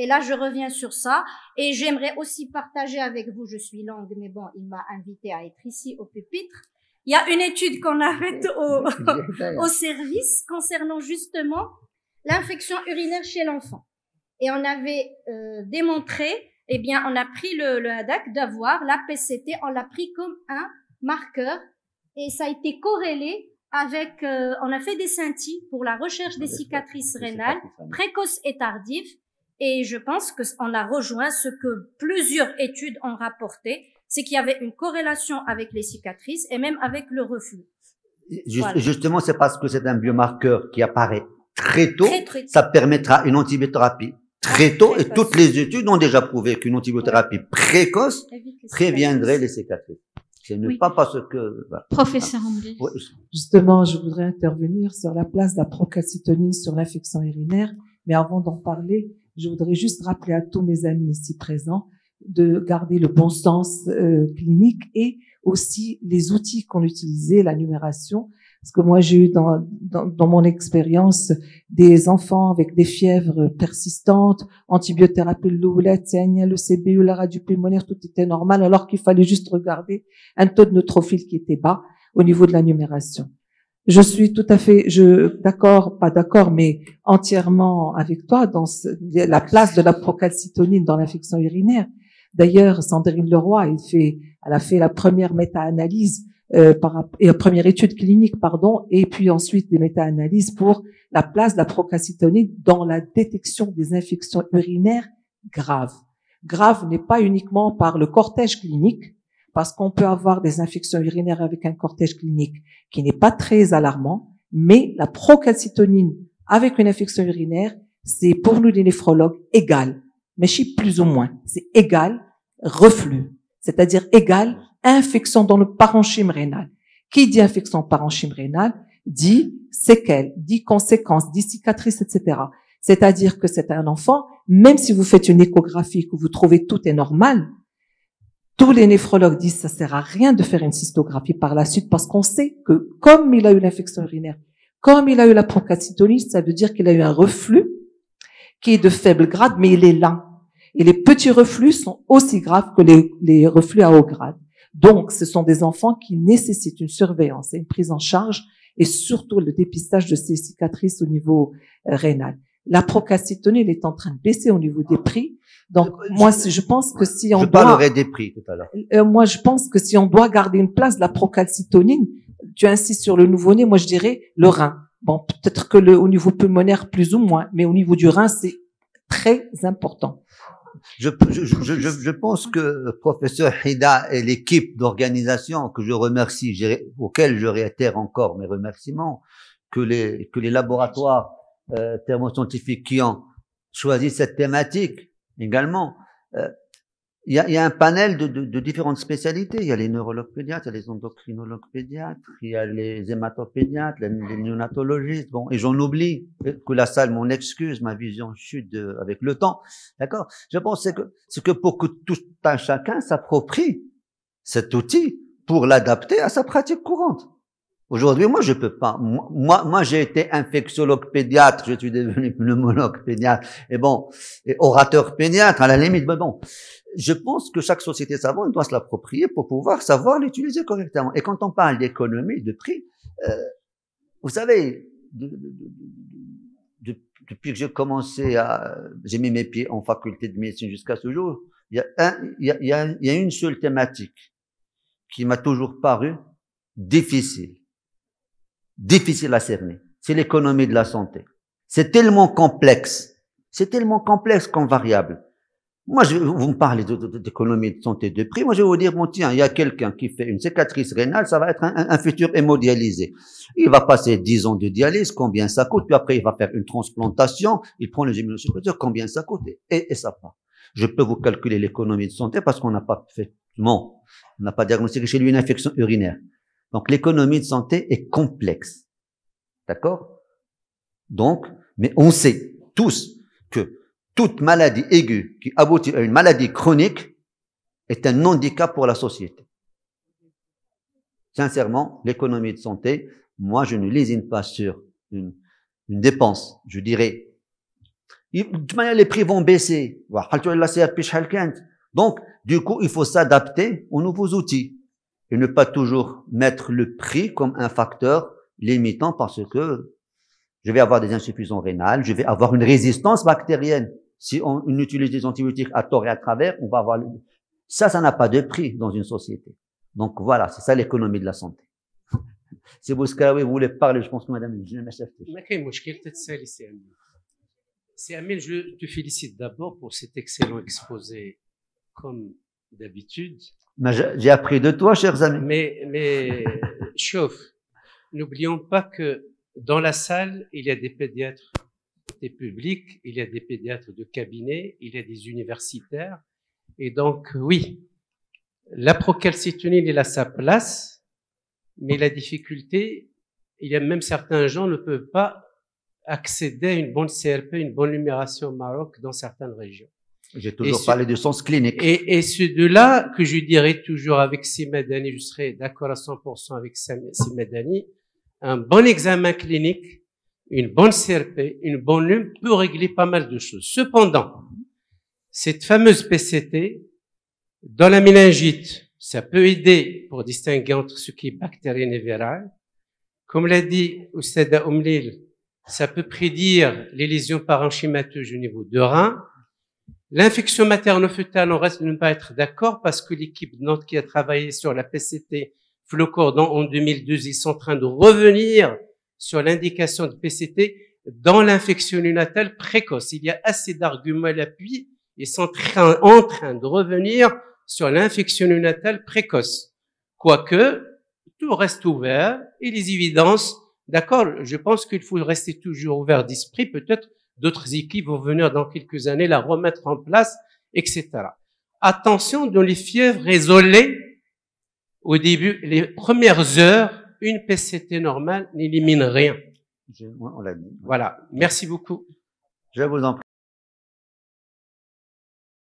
Et là, je reviens sur ça et j'aimerais aussi partager avec vous, je suis longue, mais bon, il m'a invité à être ici au pupitre. Il y a une étude qu'on a faite au service concernant justement l'infection urinaire chez l'enfant. Et on avait démontré, eh bien, on a pris le HADAC d'avoir la PCT, on l'a pris comme un marqueur et ça a été corrélé avec, on a fait des scintilles pour la recherche des cicatrices rénales précoces et tardives. Et je pense qu'on a rejoint ce que plusieurs études ont rapporté, c'est qu'il y avait une corrélation avec les cicatrices et même avec le reflux. Justement, c'est parce que c'est un biomarqueur qui apparaît très tôt, ça permettra une antibiothérapie très tôt, et toutes les études ont déjà prouvé qu'une antibiothérapie précoce préviendrait les cicatrices. Ce n'est pas parce que... Voilà. Professeur Amblé. Oui. Justement, je voudrais intervenir sur la place de la procalcitonine sur l'infection urinaire, mais avant d'en parler, je voudrais juste rappeler à tous mes amis ici présents de garder le bon sens clinique et aussi les outils qu'on utilisait, la numération. Parce que moi, j'ai eu dans mon expérience des enfants avec des fièvres persistantes, antibiothérapie, le CBU, la radio pulmonaire, tout était normal, alors qu'il fallait juste regarder un taux de neutrophile qui était bas au niveau de la numération. Je suis tout à fait, d'accord, pas d'accord, mais entièrement avec toi dans la place de la procalcitonine dans l'infection urinaire. D'ailleurs, Sandrine Leroy, elle a fait la première méta-analyse et la première étude clinique, et puis ensuite des méta-analyses pour la place de la procalcitonine dans la détection des infections urinaires graves. Grave n'est pas uniquement par le cortège clinique, parce qu'on peut avoir des infections urinaires avec un cortège clinique qui n'est pas très alarmant, mais la procalcitonine avec une infection urinaire, c'est pour nous les néphrologues égal, mais plus ou moins, c'est égal reflux, c'est-à-dire égal infection dans le parenchyme rénal. Qui dit infection parenchyme rénal dit séquelles, dit conséquences, dit cicatrices, etc. C'est-à-dire que c'est un enfant, même si vous faites une échographie, que vous trouvez tout est normal, tous les néphrologues disent ça sert à rien de faire une cystographie par la suite parce qu'on sait que comme il a eu l'infection urinaire, comme il a eu la procalcitonine, ça veut dire qu'il a eu un reflux qui est de faible grade, mais il est lent. Et les petits reflux sont aussi graves que les reflux à haut grade. Donc, ce sont des enfants qui nécessitent une surveillance et une prise en charge et surtout le dépistage de ces cicatrices au niveau rénal. La procalcitonine est en train de baisser au niveau des prix. Donc, je pense que si on Je parlerai des prix tout à l'heure. Moi, je pense que si on doit garder une place de la procalcitonine, tu insistes sur le nouveau-né, moi je dirais le rein. Bon, peut-être que au niveau pulmonaire plus ou moins, mais au niveau du rein, c'est très important. Je pense que professeur Hida et l'équipe d'organisation que je remercie, auquel je réitère encore mes remerciements, que les laboratoires thermoscientifiques qui ont choisi cette thématique également, il y a un panel de différentes spécialités. Il y a les neurologues pédiatres, il y a les endocrinologues pédiatres, il y a les hématopédiatres, les néonatologistes. Bon, et j'en oublie que la salle m'en excuse, ma vision chute avec le temps. D'accord? Je pense c'est que pour que tout un chacun s'approprie cet outil pour l'adapter à sa pratique courante. Aujourd'hui, moi, je peux pas. Moi, j'ai été infectiologue pédiatre, je suis devenu pneumologue pédiatre, et orateur pédiatre, à la limite, mais bon. Je pense que chaque société savante doit se l'approprier pour pouvoir savoir l'utiliser correctement. Et quand on parle d'économie, de prix, vous savez, depuis que j'ai mis mes pieds en faculté de médecine jusqu'à ce jour, il y a une seule thématique qui m'a toujours paru difficile à cerner. C'est l'économie de la santé. C'est tellement complexe comme variable. Moi, vous me parlez d'économie de santé de prix. Moi, je vais vous dire, tiens, il y a quelqu'un qui fait une cicatrice rénale, ça va être un futur hémodialysé. Il va passer 10 ans de dialyse, combien ça coûte, puis après, il va faire une transplantation, il prend les immunosuppresseurs, combien ça coûte, et ça part. Je peux vous calculer l'économie de santé parce qu'on n'a pas diagnostiqué chez lui une infection urinaire. Donc, l'économie de santé est complexe. D'accord? Donc, mais on sait tous que toute maladie aiguë qui aboutit à une maladie chronique est un handicap pour la société. Sincèrement, l'économie de santé, moi, je ne lésine pas sur une dépense. Je dirais, de toute manière, les prix vont baisser. Donc, du coup, il faut s'adapter aux nouveaux outils et ne pas toujours mettre le prix comme un facteur limitant parce que je vais avoir des insuffisances rénales, je vais avoir une résistance bactérienne. Si on utilise des antibiotiques à tort et à travers, on va avoir ça n'a pas de prix dans une société. Donc voilà, c'est ça l'économie de la santé. Si Bouskaoui voulait parler, je pense que madame, je ne m'achète pas. C'est Amine, je te félicite d'abord pour cet excellent exposé, comme d'habitude. J'ai appris de toi, chers amis. Mais, chauffe. n'oublions pas que dans la salle, il y a des pédiatres des publics, il y a des pédiatres de cabinet, il y a des universitaires. Et donc, oui, la procalcitonine, il a sa place, mais la difficulté, il y a même certains gens ne peuvent pas accéder à une bonne CRP, une bonne numération au Maroc dans certaines régions. J'ai toujours parlé du sens clinique. Et c'est de là que je dirais toujours avec Simadani, je serais d'accord à 100% avec Simadani, un bon examen clinique, une bonne CRP, une bonne NUM peut régler pas mal de choses. Cependant, cette fameuse PCT, dans la méningite, ça peut aider pour distinguer entre ce qui est bactérien et viral. Comme l'a dit Oussada Oumlil, ça peut prédire les lésions parenchymateuses au niveau de rein. L'infection materno-fœtale, on reste de ne pas être d'accord parce que l'équipe de Nantes qui a travaillé sur la PCT Flocordon en 2002, ils sont en train de revenir sur l'indication de PCT dans l'infection néonatale précoce. Il y a assez d'arguments à l'appui. Ils sont en train de revenir sur l'infection néonatale précoce. Quoique, tout reste ouvert et les évidences, d'accord, je pense qu'il faut rester toujours ouvert d'esprit. Peut-être d'autres équipes vont venir dans quelques années la remettre en place, etc. Attention, dans les fièvres isolées, au début, les premières heures, une PCT normale n'élimine rien. On l'a dit. Voilà. Merci beaucoup. Je vous en prie.